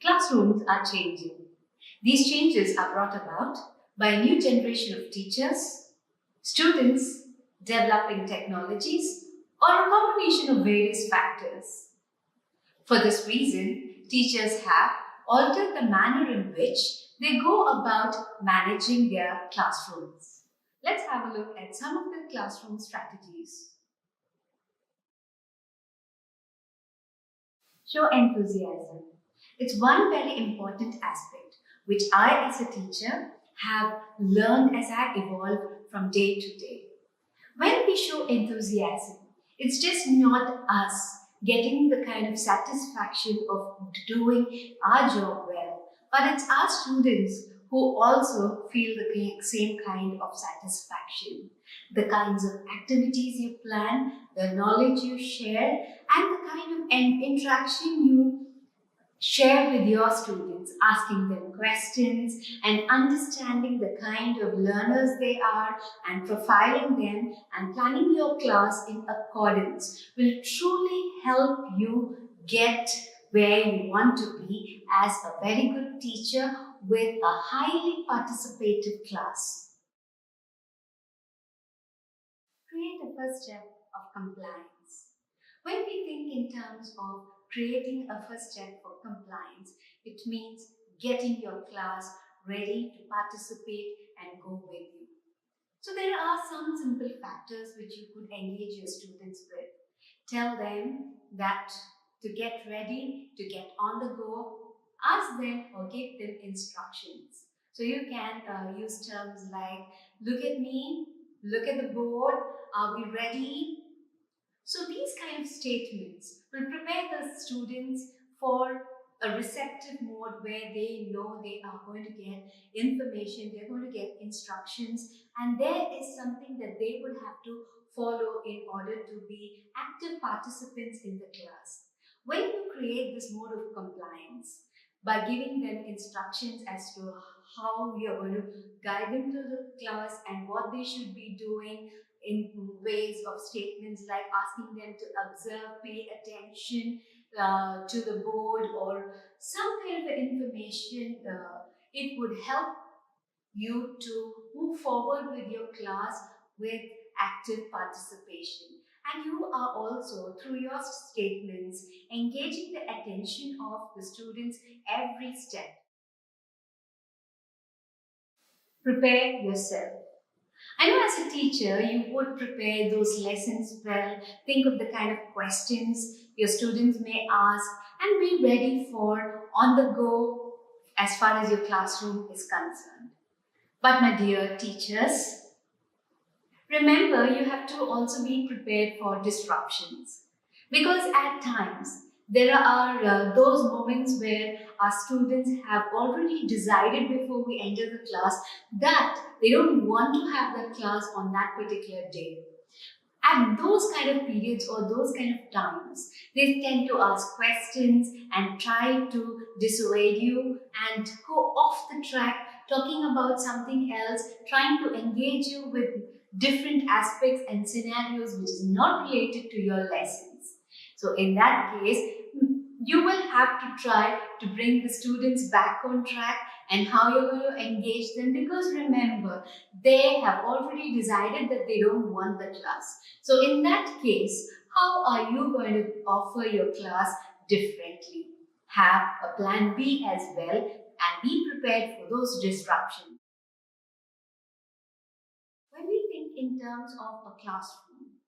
Classrooms are changing. These changes are brought about by a new generation of teachers, students, developing technologies, or a combination of various factors. For this reason, teachers have altered the manner in which they go about managing their classrooms. Let's have a look at some of the classroom strategies. Show enthusiasm. It's one very important aspect which I as a teacher have learned as I evolve from day to day. When we show enthusiasm, it's just not us getting the kind of satisfaction of doing our job well, but it's our students who also feel the same kind of satisfaction. The kinds of activities you plan, the knowledge you share, and the kind of interaction you share with your students, asking them questions and understanding the kind of learners they are and profiling them and planning your class in accordance will truly help you get where you want to be as a very good teacher with a highly participative class. Create a first step of compliance. When we think in terms of creating a first step for compliance, it means getting your class ready to participate and go with you. So there are some simple factors which you could engage your students with. Tell them that to get ready, to get on the go, ask them or give them instructions. So you can use terms like, look at me, look at the board, are we ready? So these kind of statements will prepare the students for a receptive mode where they know they are going to get information, they're going to get instructions, and there is something that they would have to follow in order to be active participants in the class. When you create this mode of compliance, by giving them instructions as to how you're going to guide them to the class and what they should be doing, in ways of statements like asking them to observe, pay attention to the board or some kind of information, it would help you to move forward with your class with active participation. And you are also, through your statements, engaging the attention of the students every step. Prepare yourself. I know as a teacher, you would prepare those lessons well, think of the kind of questions your students may ask, and be ready for on the go as far as your classroom is concerned. But my dear teachers, remember you have to also be prepared for disruptions. Because at times, there are those moments where our students have already decided before we enter the class that they don't want to have that class on that particular day. At those kind of periods or those kind of times, they tend to ask questions and try to dissuade you and go off the track, talking about something else, trying to engage you with different aspects and scenarios which is not related to your lessons. So in that case, you will have to try to bring the students back on track and how you're going to engage them, because remember, they have already decided that they don't want the class. So in that case, how are you going to offer your class differently? Have a plan B as well and be prepared for those disruptions. When we think in terms of a classroom,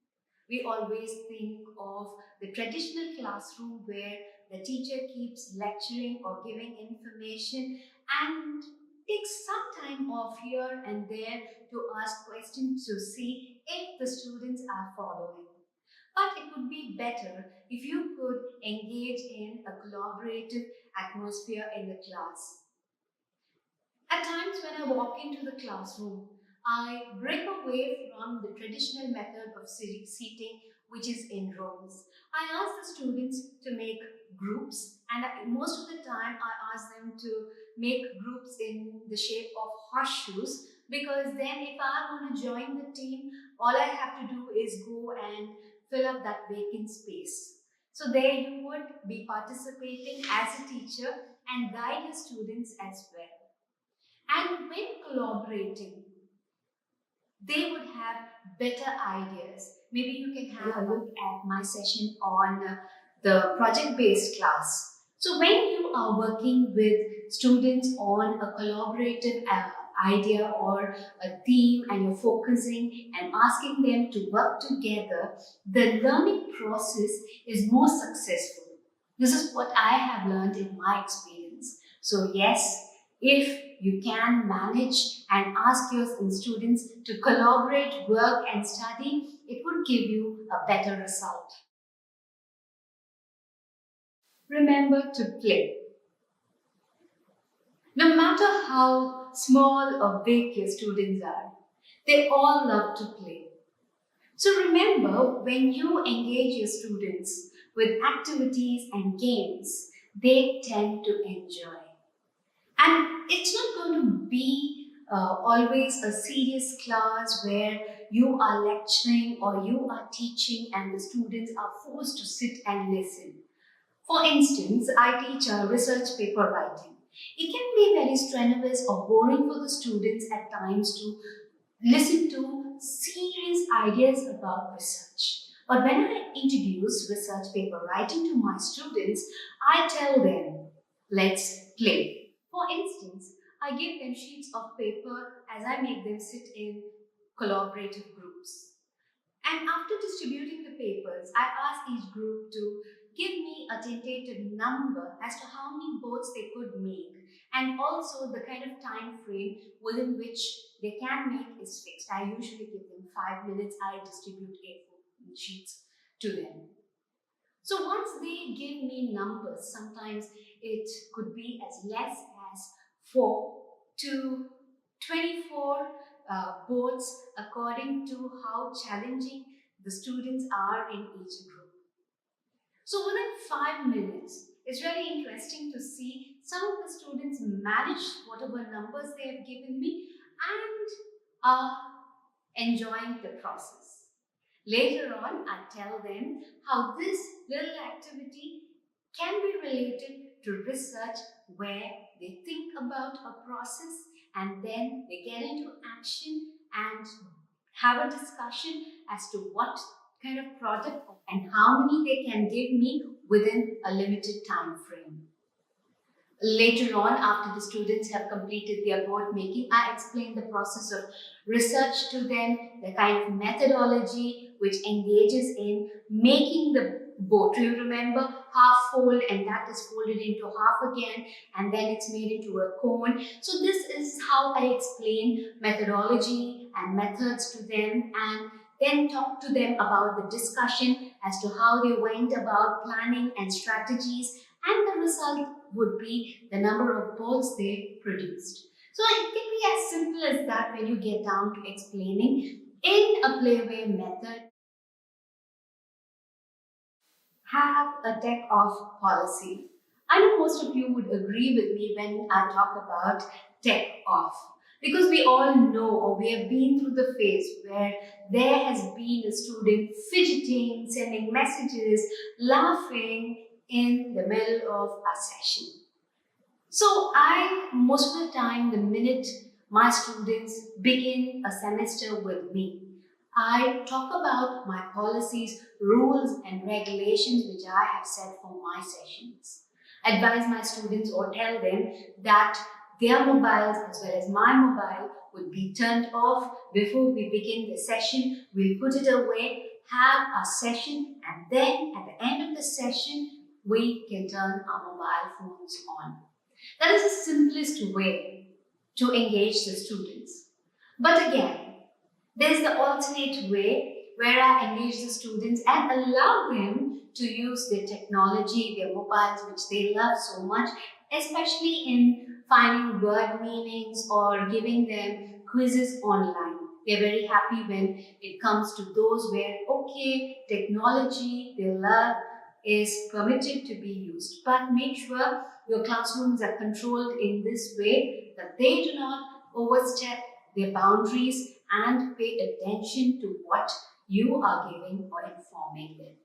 we always think of the traditional classroom where the teacher keeps lecturing or giving information and takes some time off here and there to ask questions to see if the students are following. But it would be better if you could engage in a collaborative atmosphere in the class. At times when I walk into the classroom, I break away from the traditional method of seating, which is in rows. I ask the students to make groups, and most of the time I ask them to make groups in the shape of horseshoes, because then if I want to join the team, all I have to do is go and fill up that vacant space. So there you would be participating as a teacher and guide your students as well. And when collaborating, they would have better ideas. Maybe you can have a look at my session on the project-based class. So when you are working with students on a collaborative idea or a theme, and you're focusing and asking them to work together, the learning process is more successful. This is what I have learned in my experience. So yes, if you can manage and ask your students to collaborate, work and study, it would give you a better result. Remember to play. No matter how small or big your students are, they all love to play. So remember, when you engage your students with activities and games, they tend to enjoy. And it's not going to be always a serious class where you are lecturing or you are teaching and the students are forced to sit and listen. For instance, I teach research paper writing. It can be very strenuous or boring for the students at times to listen to serious ideas about research. But when I introduce research paper writing to my students, I tell them, let's play. For instance, I give them sheets of paper as I make them sit in collaborative groups. And after distributing the papers, I ask each group to give me a tentative number as to how many boards they could make, and also the kind of time frame within which they can make is fixed. I usually give them 5 minutes. I distribute A4 sheets to them. So once they give me numbers, sometimes it could be as less as 4 to 24 boards according to how challenging the students are in each group. So within 5 minutes, it's really interesting to see some of the students manage whatever numbers they have given me and are enjoying the process. Later on, I tell them how this little activity can be related to research, where they think about a process and then they get into action and have a discussion as to what kind of project and how many they can give me within a limited time frame. Later on, after the students have completed their board making, I explain the process of research to them, the kind of methodology which engages in making the board. You remember, half fold, and that is folded into half again, and then it's made into a cone. So this is how I explain methodology and methods to them, and then talk to them about the discussion as to how they went about planning and strategies, and the result would be the number of boards they produced. So it can be as simple as that when you get down to explaining in a playway method. Have a tech off policy. I know most of you would agree with me when I talk about tech off, because we all know, or we have been through the phase where there has been a student fidgeting, sending messages, laughing in the middle of a session. So most of the time, the minute my students begin a semester with me, I talk about my policies, rules and regulations which I have set for my sessions. Advise my students or tell them that their mobiles as well as my mobile would be turned off before we begin the session. We'll put it away, have our session, and then at the end of the session, we can turn our mobile phones on. That is the simplest way to engage the students. But again, there's the alternate way where I engage the students and allow them to use their technology, their mobiles, which they love so much, especially in finding word meanings or giving them quizzes online. They're very happy when it comes to those where, okay, technology they love is permitted to be used. But make sure your classrooms are controlled in this way that they do not overstep their boundaries and pay attention to what you are giving or informing them.